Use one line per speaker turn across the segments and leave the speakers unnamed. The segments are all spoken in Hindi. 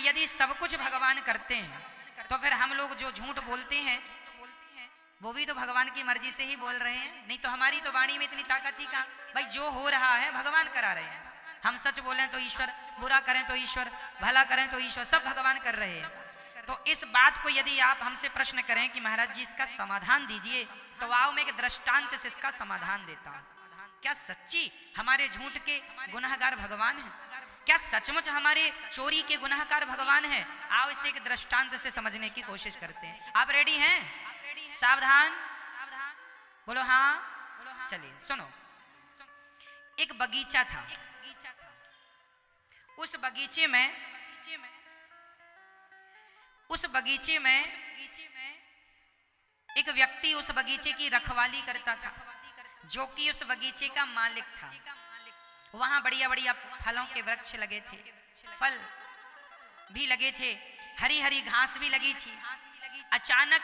यदि सब कुछ भगवान करते हैं तो फिर हम लोग जो झूठ बोलते हैं वो भी तो भगवान की मर्जी से ही बोल रहे हैं। नहीं तो हमारी तो वाणी में इतनी ताकत ही कहाँ। भाई जो हो रहा है भगवान करा रहे हैं। हम सच बोलें तो ईश्वर, बुरा करें तो ईश्वर, भला करें तो ईश्वर, सब भगवान कर रहे हैं। तो इस बात को यदि आप हमसे प्रश्न करें कि महाराज जी इसका समाधान दीजिए, तो आओ मैं एक दृष्टांत से इसका समाधान देता हूँ। क्या सच्ची हमारे झूठ के गुनहगार भगवान हैं? क्या सचमुच हमारे चोरी के गुनहगार भगवान हैं? आओ इसे एक दृष्टांत से समझने की कोशिश करते हैं। आप रेडी हैं? सावधान, बोलो हाँ। चलिए सुनो। एक बगीचा था। उस बगीचे में एक व्यक्ति उस बगीचे की रखवाली करता था, जो कि उस बगीचे का मालिक था। वहां बढ़िया बढ़िया फलों के वृक्ष लगे थे, फल भी लगे थे, हरी हरी घास भी लगी थी। अचानक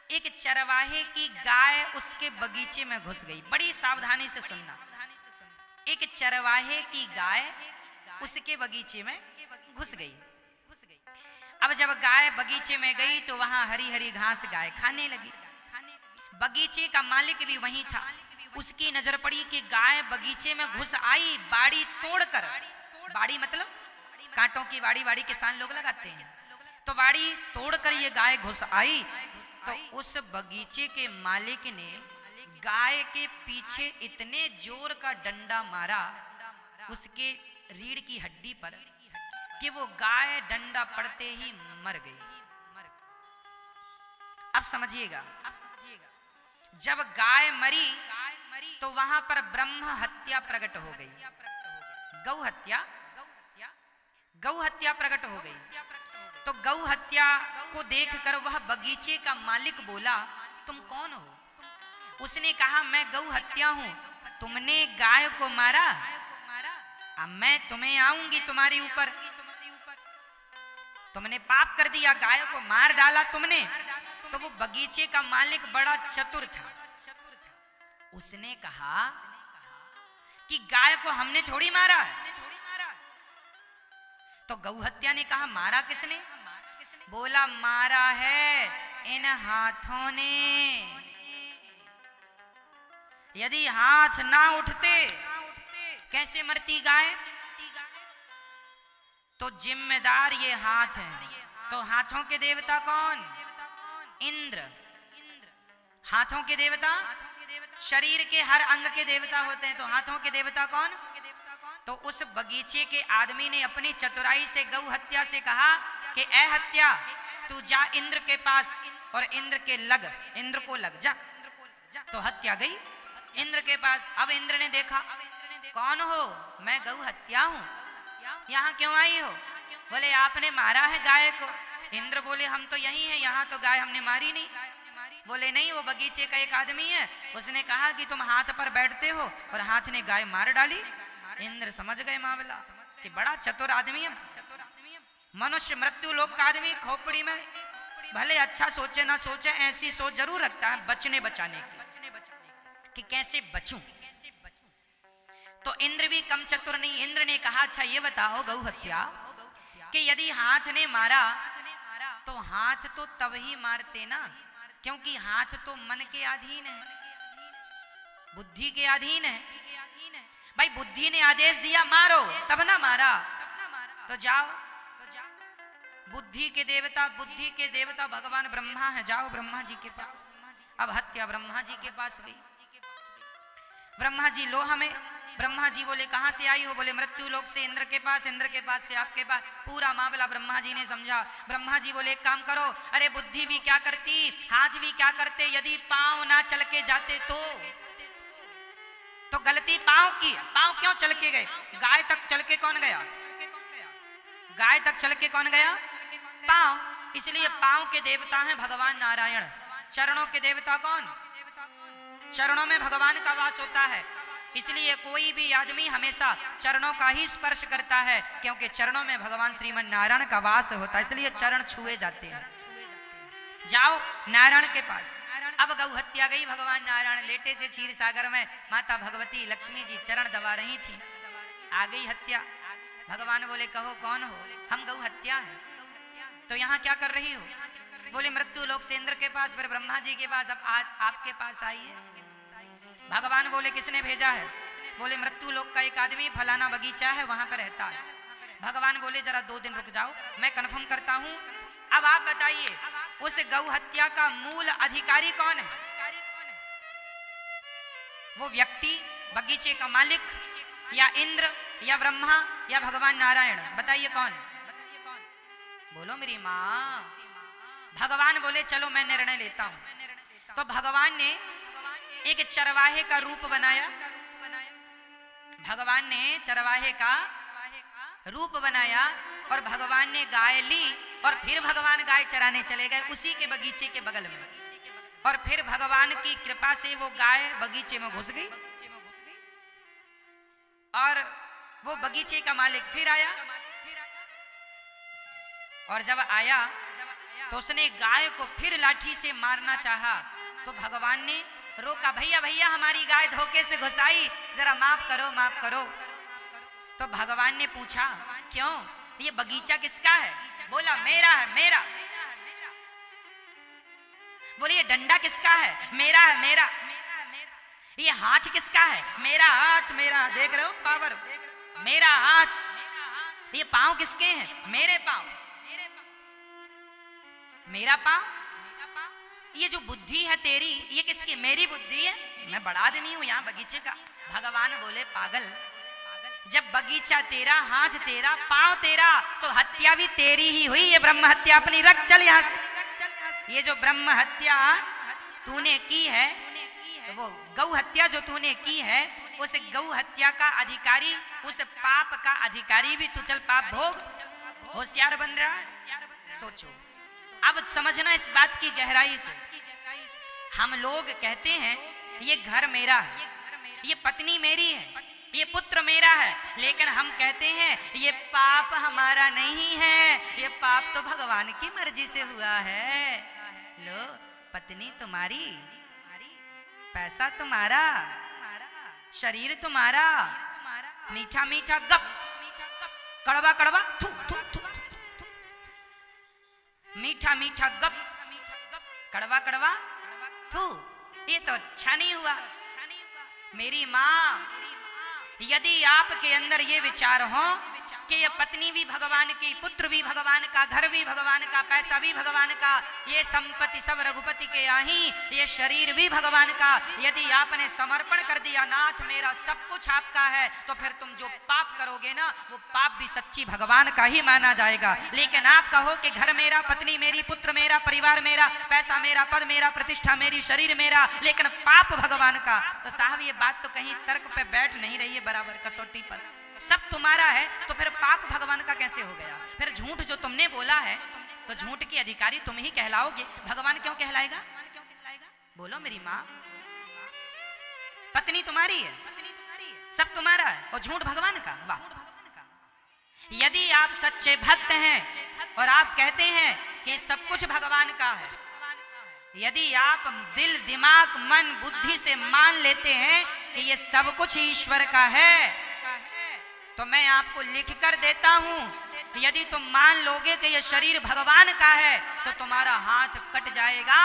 एक चरवाहे की गाय उसके बगीचे में घुस गई। बड़ी सावधानी से सुनना। एक चरवाहे की गाय उसके बगीचे में घुस गई। अब जब गाय बगीचे में गई तो वहां हरी हरी घास गाय खाने लगी। बगीचे का मालिक भी वहीं था। उसकी नजर पड़ी कि गाय बगीचे में घुस आई बाड़ी तोड़कर। बाड़ी मतलब कांटों की बाड़ी किसान लोग लगाते हैं। तो बाड़ी तोड़कर ये गाय घुस आई। तो उस बगीचे के मालिक ने गाय के पीछे इतने जोर का डंडा मारा उसके रीढ़ की हड्डी पर कि वो गाय डंडा पड़ते ही मर गई। अब समझिएगा, जब गाय मरी तो वहां पर ब्रह्म हत्या प्रकट हो गई। गौ हत्या प्रकट हो गई। तो गौ हत्या को देखकर वह बगीचे का मालिक बोला, तुम कौन हो? उसने कहा, मैं गौ हत्या हूं। तुमने गाय को मारा, अब मैं तुम्हें आऊंगी तुम्हारे ऊपर। तुमने पाप कर दिया, गाय को मार डाला तुमने। तो वो बगीचे का मालिक बड़ा चतुर था। उसने कहा कि गाय को हमने थोड़ी मारा है। तो गौ हत्या ने कहा, मारा किसने? बोला, मारा है इन हाथों ने। यदि हाथ ना उठते कैसे मरती गाय? तो जिम्मेदार ये हाथ हैं। तो हाथों के देवता कौन? इंद्र। हाथों के देवता शरीर के हर अंग के देवता होते हैं। तो हाथों के देवता कौन? तो उस बगीचे के आदमी ने अपनी चतुराई से गौ हत्या से कहा कि ए हत्या, तू जा इंद्र के पास और इंद्र को लग जा। तो हत्या गई इंद्र के पास। अब इंद्र ने देखा, कौन हो? मैं गौ हत्या हूं। यहाँ क्यों आई हो? बोले, आपने मारा है गाय को। इंद्र बोले, हम तो यही हैं, यहाँ तो गाय हमने मारी नहीं। बोले, नहीं, वो बगीचे का एक आदमी है, उसने कहा कि तुम हाथ पर बैठते हो और हाथ ने गाय मार डाली। इंद्र समझ गए मामला कि बड़ा चतुर आदमी है। मनुष्य मृत्यु लोक का आदमी खोपड़ी में भले अच्छा सोचे ना सोचे, ऐसी सोच जरूर रखता है बचने बचाने की कि कैसे बचूं। तो इंद्र भी कम चतुर नहीं। इंद्र ने कहा, अच्छा ये बताओ गौ हत्या, कि यदि हाथ ने मारा तो हाथ तो तब ही मारते ना, क्योंकि हाथ तो मन के अधीन है, बुद्धि के अधीन है। भाई बुद्धि ने आदेश दिया मारो, तब ना मारा। तो जाओ, बुद्धि के देवता भगवान ब्रह्मा है, जाओ ब्रह्मा जी के पास। अब हत्या ब्रह्मा जी के पास गई। ब्रह्मा जी, लो हमें। ब्रह्मा जी बोले, कहां से आई हो? बोले, मृत्यु लोक से, इंद्र के पास, इंद्र के पास से आपके पास। पूरा मामला ब्रह्मा जी ने समझा। ब्रह्मा जी बोले, एक काम करो, अरे बुद्धि भी क्या करती, हाथ भी क्या करते, यदि पांव ना चल के जाते तो गलती पांव की। पांव क्यों चल के गए? गाय तक चल के कौन गया? गाय तक चल के कौन गया? पांव। इसलिए पांव के देवता हैं भगवान नारायण। चरणों के देवता कौन? चरणों में भगवान का वास होता है। इसलिए कोई भी आदमी हमेशा चरणों का ही स्पर्श करता है, क्योंकि चरणों में भगवान श्रीमन नारायण का वास होता है, इसलिए चरण छुए जाते हैं। जाओ नारायण के पास। अब गौ हत्या गई। भगवान नारायण लेटे थे क्षीर सागर में, माता भगवती लक्ष्मी जी चरण दबा रही थी। आ गई हत्या। भगवान बोले कहो कौन हो? हम गौ हत्या है। तो यहाँ क्या कर रही हो? बोले मृत्यु लोक से इंद्र के पास, फिर ब्रह्मा जी के पास, अब आज आपके पास आई है। भगवान बोले किसने भेजा है? बोले मृत्यु लोक का एक आदमी फलाना बगीचा है वहां पर रहता है। भगवान बोले जरा 2 दिन रुक जाओ, मैं कन्फर्म करता हूं। अब आप बताइए उस गौ हत्या का मूल अधिकारी कौन है? वो व्यक्ति, बगीचे का मालिक, या इंद्र, या ब्रह्मा, या भगवान नारायण? बताइए कौन? बोलो मेरी माँ। भगवान बोले चलो मैं निर्णय लेता हूं। तो भगवान ने एक चरवाहे का रूप बनाया। भगवान ने चरवाहे का रूप बनाया और भगवान ने गाय ली और फिर भगवान गाय चराने चले गए उसी के बगीचे के बगल में। और फिर भगवान की कृपा से वो गाय बगीचे में घुस गई और वो बगीचे का मालिक फिर आया। और जब आया तो उसने गाय को फिर लाठी से मारना चाहा तो भगवान ने रोका, भैया भैया हमारी गाय धोखे से घुसाई, जरा माफ करो माफ करो। तो भगवान ने पूछा क्यों, ये बगीचा किसका है? बोला मेरा है, मेरा। बोले ये डंडा किसका है? मेरा है, मेरा। ये हाथ किसका है? मेरा हाथ, मेरा। देख रहे हो पावर? मेरा हाथ। ये पांव किसके हैं? मेरे पांव। मेरा पांव। ये जो बुद्धि है तेरी, ये किसकी? मेरी बुद्धि है, मैं बड़ा आदमी हूं यहाँ बगीचे का। भगवान बोले पागल, जब बगीचा तेरा, हाथ तेरा, पांव तेरा, तो हत्या भी तेरी ही हुई। ये ब्रह्म हत्या अपनी रख, चल यहाँ से। ये जो ब्रह्म हत्या तूने की है, वो गौ हत्या जो तूने की है, उस गौ हत्या का अधिकारी, उस पाप का अधिकारी भी तू, चल पाप भोग। होशियार बन रहा है। सोचो, अब समझना इस बात की गहराई को। हम लोग कहते हैं ये घर मेरा है, ये पत्नी मेरी है, ये पुत्र मेरा है, लेकिन हम कहते हैं ये पाप हमारा नहीं है, ये पाप तो भगवान की मर्जी से हुआ है। लो, पत्नी तुम्हारी, पैसा तुम्हारा, शरीर तुम्हारा, मीठा मीठा गप, कड़वा कड़वा थू थू थू, मीठा मीठा गप, कड़वा कड़वा थू, ये तो अच्छा नहीं हुआ। मेरी माँ, यदि आपके अंदर ये विचार हो कि ये पत्नी भी भगवान की, पुत्र भी भगवान का, घर भी भगवान का, पैसा भी भगवान का, ये संपत्ति सब रघुपति के आही, ये शरीर भी भगवान का, यदि आपने समर्पण कर दिया, नाथ मेरा सब कुछ आपका है, तो फिर तुम जो पाप करोगे ना, वो पाप भी सच्ची भगवान का ही माना जाएगा। लेकिन आप कहो कि घर मेरा, पत्नी मेरी, पुत्र मेरा, परिवार मेरा, पैसा मेरा, पद मेरा, प्रतिष्ठा मेरी, शरीर मेरा, लेकिन पाप भगवान का, तो साहब ये बात तो कहीं तर्क पे बैठ नहीं रही है बराबर कसौटी पर। सब तुम्हारा है तो फिर पाप भगवान का कैसे हो गया? फिर झूठ जो तुमने बोला है तो झूठ के अधिकारी तुम ही कहलाओगे, भगवान क्यों कहलाएगा? बोलो मेरी माँ, पत्नी तुम्हारी है, सब तुम्हारा है और झूठ भगवान का। वाह! यदि आप सच्चे भक्त हैं और आप कहते हैं कि सब कुछ भगवान का है, यदि आप दिल, दिमाग, मन, बुद्धि से मान लेते हैं कि ये सब कुछ ईश्वर का है, तो मैं आपको लिख कर देता हूं, यदि तुम मान लोगे कि ये शरीर भगवान का है तो तुम्हारा हाथ कट जाएगा,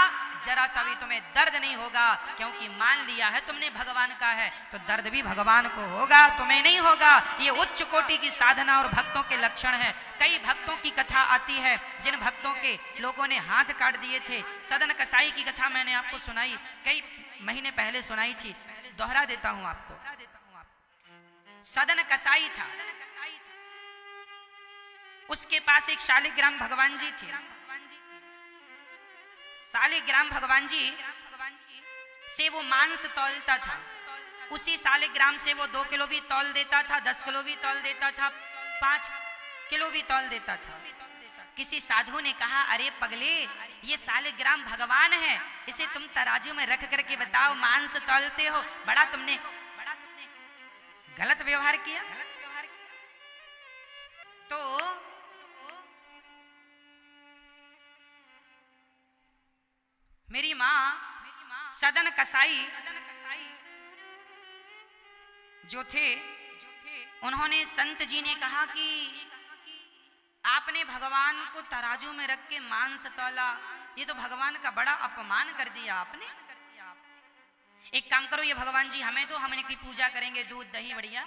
जरा सा भी तुम्हें दर्द नहीं होगा, क्योंकि मान लिया है तुमने भगवान का है, तो दर्द भी भगवान को होगा, तुम्हें नहीं होगा। ये उच्च कोटि की साधना और भक्तों के लक्षण है। कई भक्तों की कथा आती है जिन भक्तों के लोगों ने हाथ काट दिए थे। सदन कसाई की कथा मैंने आपको सुनाई, कई महीने पहले सुनाई थी, दोहरा देता हूं आपको। सदन कसाई था, उसके पास एक शालिग्राम भगवान जी थे। शालिग्राम भगवान जी से वो मांस तौलता था, उसी शालिग्राम से वो 2 किलो भी तौल देता था, 10 किलो भी तौल देता था, 5 किलो भी तौल देता था। किसी साधु ने कहा, अरे पगले, ये शालिग्राम भगवान है, इसे तुम तराजू में रख करके बताओ, मांस तौलते हो, बड़ा तुमने गलत व्यवहार किया। तो मेरी माँ, सदन कसाई जो थे उन्होंने संत जी ने कहा कि आपने भगवान को तराजू में रख के मांस तौला, ये तो भगवान का बड़ा अपमान कर दिया आपने। एक काम करो, ये भगवान जी हमें तो, हम इनकी पूजा करेंगे, दूध दही बढ़िया।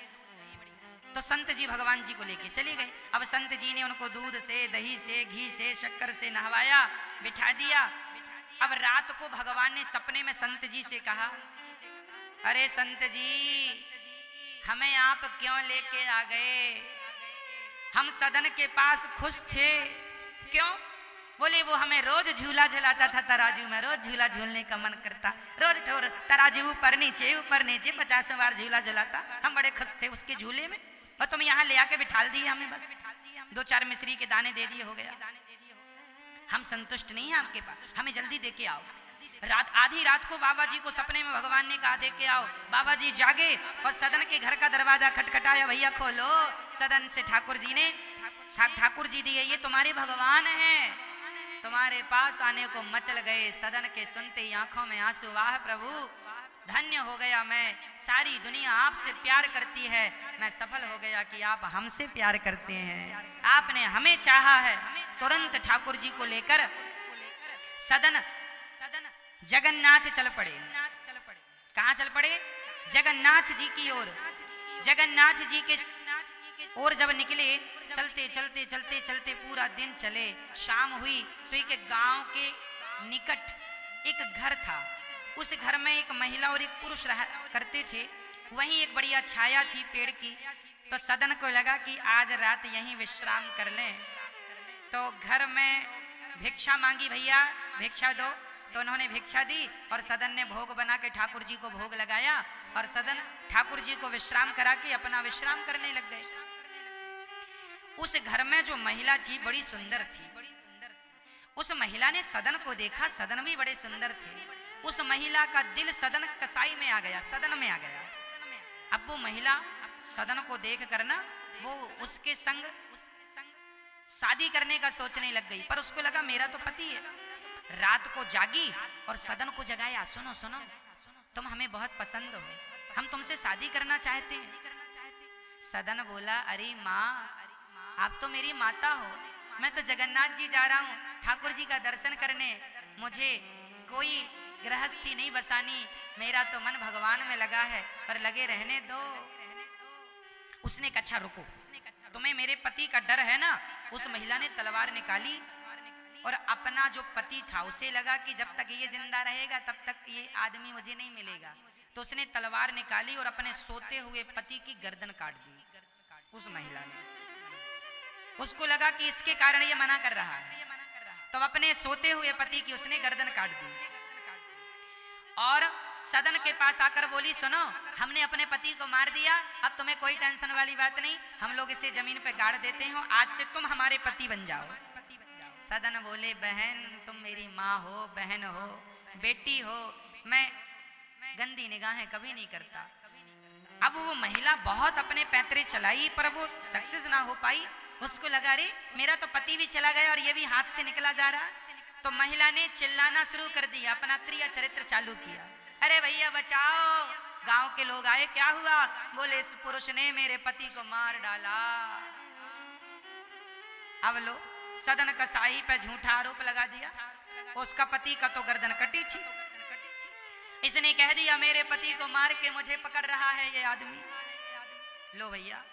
तो संत जी भगवान जी को लेके चले गए। अब संत जी ने उनको दूध से, दही से, घी से, शक्कर से नहवाया, बिठा दिया। अब रात को भगवान ने सपने में संत जी से कहा, अरे संत जी, हमें आप क्यों लेके आ गए? हम सदन के पास खुश थे। क्यों? बोले वो हमें रोज झूला झुलाता था तराजू में, रोज झूला झूलने का मन करता, रोज ठोर तराजू ऊपर नीचे 50 बार झूला झुलाता, हम बड़े खुश थे उसके झूले में, और तुम यहाँ ले आके बिठाल दिए हमें, बस 2-4 मिश्री के दाने दे दिए, हो गया। हम संतुष्ट नहीं है आपके पास, हमें जल्दी दे के आओ। आधी रात को बाबा जी को सपने में भगवान ने कहा दे के आओ। बाबा जी जागे और सदन के घर का दरवाजा खटखटाया, भैया खोलो। सदन से ठाकुर जी ने, ठाकुर जी दिए, ये तुम्हारे भगवान हैं, तुम्हारे पास आने को मचल गए। सदन के सुनते ही आंखों में आंसू, वाह प्रभु, धन्य हो गया मैं, सारी दुनिया आपसे प्यार करती है, मैं सफल हो गया कि आप हमसे प्यार करते हैं, आपने हमें चाहा है। तुरंत ठाकुर जी को लेकर सदन जगन्नाथ चल पड़े। कहाँ चल पड़े? जगन्नाथ जी की ओर। जगन्नाथ जी के ओर जब निकले, चलते चलते चलते चलते पूरा दिन चले। शाम हुई तो एक गांव के निकट एक घर था, उस घर में एक महिला और एक पुरुष रहा करते थे। वहीं एक बढ़िया छाया थी पेड़ की, तो सदन को लगा कि आज रात यहीं विश्राम कर लें। तो घर में भिक्षा मांगी, भैया भिक्षा दो, तो उन्होंने भिक्षा दी और सदन ने भोग बना के ठाकुर जी को भोग लगाया, और सदन ठाकुर जी को विश्राम करा के अपना विश्राम करने लग गए। उस घर में जो महिला थी बड़ी सुंदर थी। उस महिला ने सदन को देखा, सदन भी बड़े सुंदर थे। उस महिला का दिल सदन कसाई में आ गया, सदन में आ गया। अब वो महिला सदन को देख कर ना, वो उसके संग शादी करने का सोचने लग गई, पर उसको लगा मेरा तो पति है। रात को जागी और सदन को जगाया, सुनो सुनो, तुम हमें बहुत पसंद हो, हम तुमसे शादी करना चाहते हैं। सदन बोला, अरे माँ, आप तो मेरी माता हो, मैं तो जगन्नाथ जी जा रहा हूँ ठाकुर जी का दर्शन करने, मुझे कोई गृहस्थी नहीं बसानी, मेरा तो मन भगवान में लगा है, पर लगे रहने दो। उसने कहा अच्छा रुको, तुम्हें मेरे पति का डर है ना। उस महिला ने तलवार निकाली और अपना जो पति था उसे लगा कि जब तक ये जिंदा रहेगा तब तक ये आदमी मुझे नहीं मिलेगा, तो उसने तलवार निकाली और अपने सोते हुए पति की गर्दन काट दी। उस महिला ने, उसको लगा कि इसके कारण ये मना कर रहा है, तो अपने सोते हुए पति की उसने गर्दन काट दी। और सदन के पास आकर बोली, सुनो, हमने अपने पति को मार दिया, अब तुम्हें कोई टेंशन वाली बात नहीं, हम लोग इसे जमीन पे गाड़ देते हैं, आज से तुम हमारे पति बन जाओ। सदन बोले, बहन तुम मेरी माँ हो, बहन हो, बेटी हो, मैं गंदी निगाहें कभी नहीं करता। अब वो महिला बहुत अपने पैतरे चलाई, पर वो सक्सेस ना हो पाई। उसको लगा रे मेरा तो पति भी चला गया और ये भी हाथ से निकला जा रहा। तो महिला ने चिल्लाना शुरू कर दिया, अपना त्रिया चरित्र चालू किया, अरे भैया बचाओ। गांव के लोग आए, क्या हुआ? बोले इस पुरुष ने मेरे पति को मार डाला। अब लो, सदन कसाई पे झूठा आरोप लगा दिया, उसका पति का तो गर्दन कटी थी, इसने कह दिया मेरे पति को मार के मुझे पकड़ रहा है ये आदमी। लो भैया,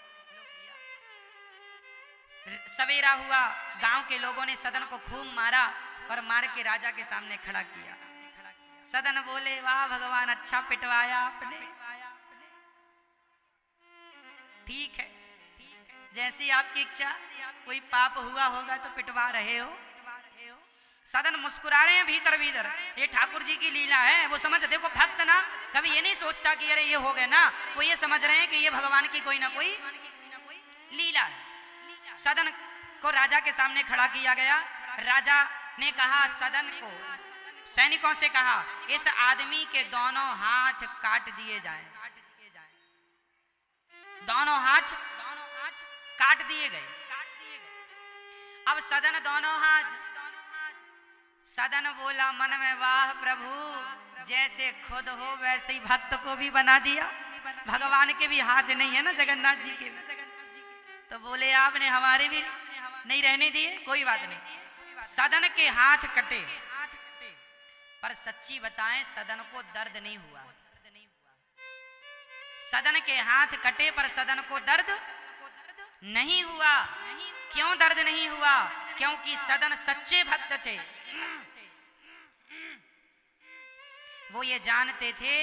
सवेरा हुआ, गांव के लोगों ने सदन को खूब मारा और मार के राजा के सामने खड़ा किया। सदन बोले, वाह भगवान, अच्छा पिटवाया आपने, ठीक है, जैसी आपकी इच्छा, कोई पाप हुआ होगा तो पिटवा रहे हो। सदन मुस्कुरा रहे हैं भीतर भीतर, ये ठाकुर जी की लीला है। वो समझ, देखो भक्त ना कभी ये नहीं सोचता कि अरे ये हो गए ना, वो ये समझ रहे हैं कि ये भगवान की कोई ना कोई लीला है। सदन को राजा के सामने खड़ा किया गया। राजा ने कहा, सदन को सैनिकों से कहा, इस आदमी के दोनों हाथ काट दिए जाएं। दोनों हाथ काट दिए गए। अब सदन दोनों हाथ, सदन बोला मन में, वाह प्रभु, जैसे खुद हो वैसे ही भक्त को भी बना दिया। भगवान के भी हाथ नहीं है ना, जगन्नाथ जी के भी। तो बोले आपने हमारे भी नहीं रहने दिए, कोई बात नहीं। सदन के हाथ कटे, पर सच्ची बताएं सदन को दर्द नहीं हुआ। सदन के हाथ कटे पर सदन को दर्द नहीं हुआ। क्यों दर्द नहीं हुआ? क्योंकि सदन सच्चे भक्त थे। वो ये जानते थे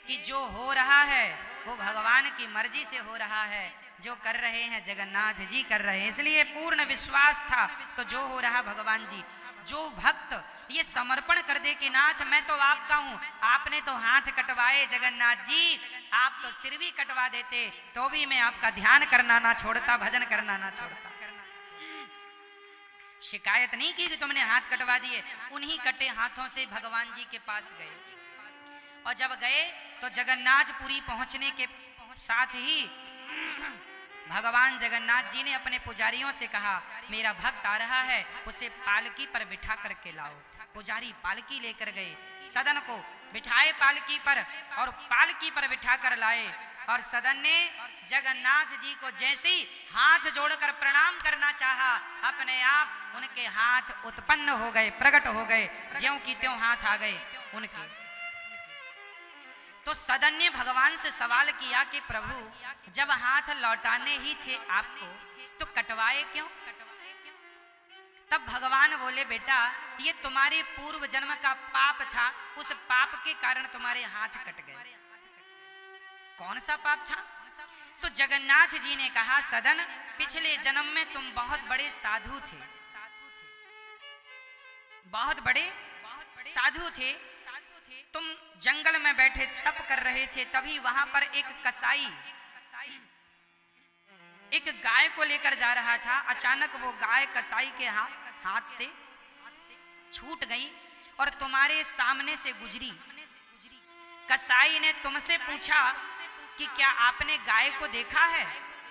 कि जो हो रहा है वो भगवान की मर्जी से हो रहा है, जो कर रहे हैं जगन्नाथ जी कर रहे हैं, इसलिए पूर्ण विश्वास था। तो जो हो रहा भगवान जी, जो भक्त ये समर्पण कर दे कि नाथ मैं तो आपका हूं, आपने तो हाथ कटवाए जगन्नाथ जी, आप तो सिर भी कटवा देते तो भी मैं आपका ध्यान करना ना छोड़ता, भजन करना ना छोड़ता। शिकायत नहीं की कि तुमने हाथ कटवा दिए। उन्हीं कटे हाथों से भगवान जी के पास गए, और जब गए तो जगन्नाथपुरी पहुंचने के साथ ही भगवान जगन्नाथ जी ने अपने पुजारियों से कहा मेरा भक्त आ रहा है, उसे पालकी पर बिठा करके लाओ। पुजारी पालकी लेकर गए, सदन को बिठाए पालकी पर और पालकी पर बिठा कर लाए। और सदन ने जगन्नाथ जी को जैसे ही हाथ जोड़कर प्रणाम करना चाहा, अपने आप उनके हाथ उत्पन्न हो गए, प्रकट हो गए, ज्यों की त्यों हाथ आ गए उनके। तो सदन ने भगवान से सवाल किया कि प्रभु जब हाथ लौटाने ही थे आपको तो कटवाए क्यों? तब भगवान बोले बेटा ये तुम्हारे पूर्व जन्म का पाप था, उस पाप के कारण तुम्हारे हाथ कट गए। कौन सा पाप था? तो जगन्नाथ जी ने कहा सदन पिछले जन्म में तुम बहुत बड़े साधु थे, बहुत बड़े साधु थे। तुम जंगल में बैठे तप कर रहे थे, तभी वहां पर एक कसाई एक गाय को लेकर जा रहा था। अचानक वो गाय कसाई के हाथ से छूट गई और तुम्हारे सामने से गुजरी। कसाई ने तुमसे पूछा कि क्या आपने गाय को देखा है?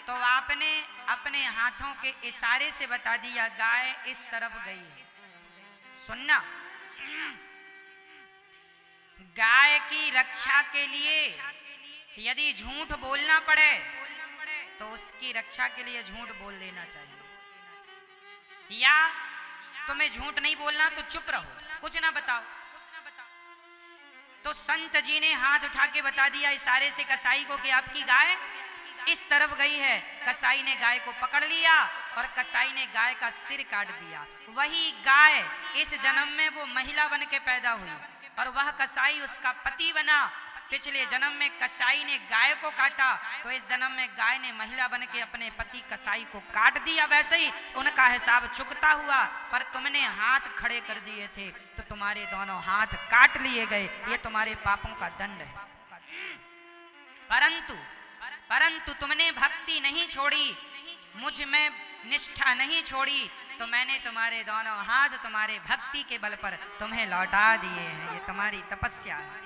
तो आपने अपने हाथों के इशारे से बता दिया गाय इस तरफ गई है। सुनना, गाय की रक्षा के लिए यदि झूठ बोलना पड़े तो उसकी रक्षा के लिए झूठ बोल लेना चाहिए, या तुम्हें झूठ नहीं बोलना तो चुप रहो, कुछ ना बताओ। तो संत जी ने हाथ उठा के बता दिया इशारे से कसाई को कि आपकी गाय इस तरफ गई है। कसाई ने गाय को पकड़ लिया और कसाई ने गाय का सिर काट दिया। वही गाय इस जन्म में वो महिला बन के पैदा हुई और वह कसाई उसका पति बना। पिछले जन्म में कसाई ने गाय को काटा तो इस जन्म में गाय ने महिला बन के अपने पति कसाई को काट दिया। वैसे ही उनका हिसाब चुकता हुआ, पर तुमने हाथ खड़े कर दिए थे तो तुम्हारे दोनों हाथ काट लिए गए। ये तुम्हारे पापों का दंड है। परंतु तुमने भक्ति नहीं छोड़ी, मुझ में निष्ठा नहीं छोड़ी, तो मैंने तुम्हारे दोनों हाथ तुम्हारे भक्ति के बल पर तुम्हें लौटा दिए हैं। ये तुम्हारी तपस्या है।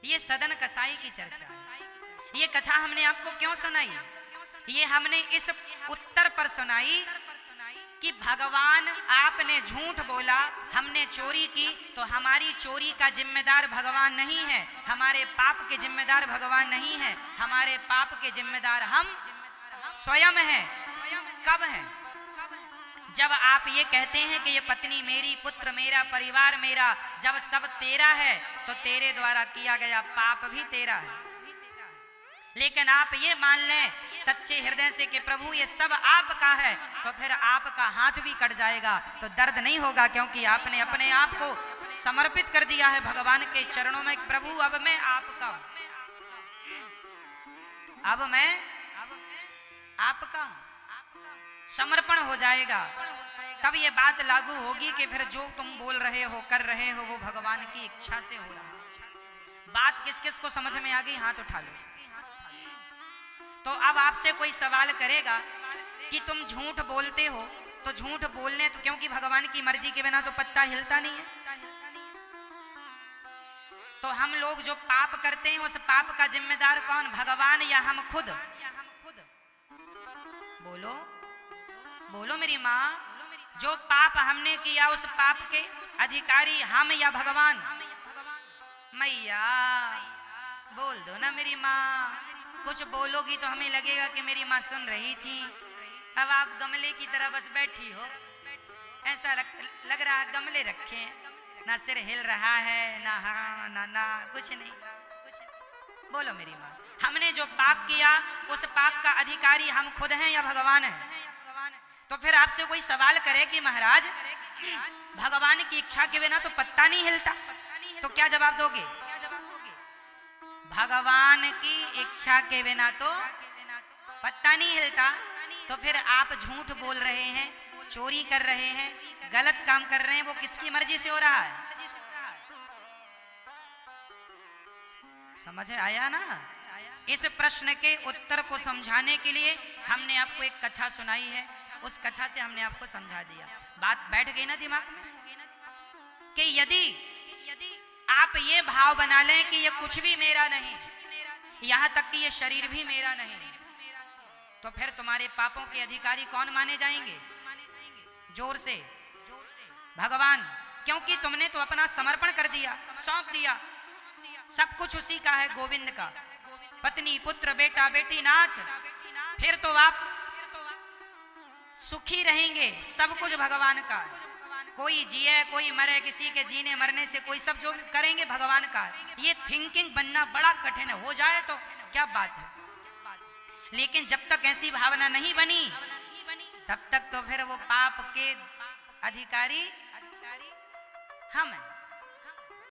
ये सदन कसाई की चर्चा है। ये कथा हमने आपको क्यों सुनाई? ये हमने इस उत्तर पर सुनाई कि भगवान आपने झूठ बोला, हमने चोरी की, तो हमारी चोरी का जिम्मेदार भगवान नहीं है, हमारे पाप के जिम्मेदार भगवान नहीं है, हमारे पाप के जिम्मेदार हम स्वयं हैं। कब हैं? जब आप ये कहते हैं कि ये पत्नी मेरी, पुत्र मेरा, परिवार मेरा, जब सब तेरा है तो तेरे द्वारा किया गया पाप भी तेरा है। लेकिन आप ये मान लें सच्चे हृदय से कि प्रभु ये सब आपका है, तो फिर आपका हाथ भी कट जाएगा तो दर्द नहीं होगा, क्योंकि आपने अपने आप को समर्पित कर दिया है भगवान के चरणों में। प्रभु अब मैं आपका हूं, अब मैं आपका हूं। समर्पण हो जाएगा तब ये बात लागू होगी कि फिर जो तुम बोल रहे हो, कर रहे हो, वो भगवान की इच्छा से हो रहा है। बात किस किस को समझ में आ गई? हाथ उठा लो। तो अब आपसे कोई सवाल करेगा कि तुम झूठ बोलते हो, तो झूठ बोलने तो क्योंकि भगवान की मर्जी के बिना तो पत्ता हिलता नहीं है। तो हम लोग जो पाप करते हैं उस पाप का जिम्मेदार कौन? भगवान या हम खुद? बोलो बोलो मेरी माँ, जो पाप हमने किया उस पाप के अधिकारी हम या भगवान? मैया बोल दो ना मेरी माँ, कुछ बोलोगी तो हमें लगेगा कि मेरी माँ सुन रही थी, अब आप गमले की तरह बस बैठी हो, ऐसा लग रहा है गमले रखे, ना सिर हिल रहा है, ना हाँ ना कुछ नहीं। बोलो मेरी माँ, हमने जो पाप किया उस पाप का अधिकारी हम खुद हैं या भगवान है? तो फिर आपसे कोई सवाल करे कि महाराज भगवान की इच्छा के बिना तो पत्ता नहीं हिलता, तो क्या जवाब दोगे? भगवान की इच्छा के बिना तो पत्ता नहीं हिलता। तो फिर आप झूठ बोल रहे हैं, चोरी कर रहे हैं, गलत काम कर रहे हैं, वो किसकी मर्जी से हो रहा है? समझ आया ना? इस प्रश्न के उत्तर को समझाने के लिए हमने आपको एक कथा सुनाई है, उस कथा से हमने आपको समझा दिया। बात बैठ गई ना दिमाग में कि यदि आप ये भाव बना लें कि ये कुछ भी मेरा नहीं, यहां तक कि ये शरीर भी मेरा नहीं, तो फिर तुम्हारे पापों के अधिकारी कौन माने जाएंगे? जोर से भगवान, क्योंकि तुमने तो अपना समर्पण कर दिया, सौंप दिया, सब कुछ उसी का है, गोविंद का। पत्नी पुत्र बेटा बेटी नाच, फिर तो आप सुखी रहेंगे, सब कुछ भगवान का। कोई जिए कोई मरे, किसी के जीने मरने से कोई सब जो करेंगे भगवान का। ये थिंकिंग बनना बड़ा कठिन है, हो जाए तो क्या बात है, लेकिन जब तक ऐसी भावना नहीं बनी तब तक तो फिर वो पाप के अधिकारी हम हैं।